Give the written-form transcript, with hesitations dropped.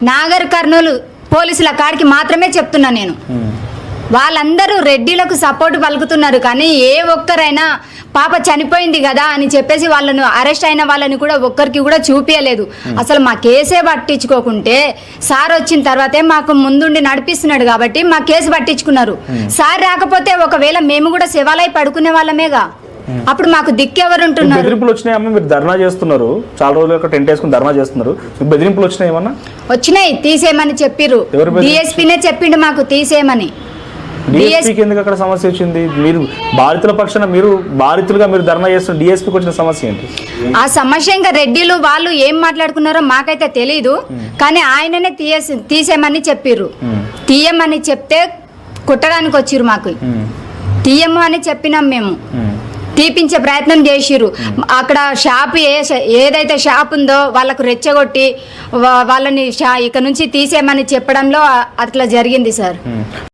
నాగర్ కర్నూలు పోలీసుల కాడికి మాత్రమే చెప్తున్నా నేను. వాళ్ళందరూ రెడ్డిలకు సపోర్ట్ పలుకుతున్నారు, కానీ ఏ ఒక్కరైనా పాప చనిపోయింది కదా అని చెప్పేసి వాళ్ళను అరెస్ట్ అయిన వాళ్ళని కూడా ఒక్కరికి కూడా చూపించలేదు. అసలు మా కేసే పట్టించుకోకుంటే సార్ వచ్చిన తర్వాతే మాకు ముందుండి నడిపిస్తున్నాడు కాబట్టి మా కేసు పట్టించుకున్నారు. సార్ రాకపోతే ఒకవేళ మేము కూడా శివాలయ పడుకునే వాళ్ళమేగా, అప్పుడు మాకు దిక్కెవరు ఉంటున్నారు? బెదిరింపులు వచ్చినాయమ్మా? మీరు ధర్నా చేస్తున్నారు, చాలా రోజులు టెంట్ వేసుకుని ధర్నా చేస్తున్నారు, బెదిరింపులు వచ్చినాయి ఏమన్నా? వచ్చినాయి, తీసేయమని చెప్పిర్రు. డిఎస్పీనే చెప్పిండు మాకు తీసేయమని. డిఎస్పీకి ఎందుకు అక్కడ సమస్య వచ్చింది? మీరు బాధితుల పక్షాన, మీరు బాధితులుగా మీరు ధర్నా చేస్తున్న డిఎస్పీకి వచ్చిన సమస్య ఏంటి? ఆ సమస్య ఇంకా రెడ్డిలు వాళ్ళు ఏం మాట్లాడుకున్నారో మాకైతే తెలీదు, కానీ ఆయననే తీసేయమని చెప్పిర్రు. తీయమని చెప్తే కుట్టడానికి వచ్చిర్రు. మాకు తీయము అని చెప్పినాం మేము. తీపించే ప్రయత్నం చేసిర్రు. అక్కడ షాప్ ఏదైతే షాప్ ఉందో వాళ్ళకు రెచ్చగొట్టి వాళ్ళని ఇక నుంచి తీసేయమని చెప్పడంలో అట్లా జరిగింది సార్.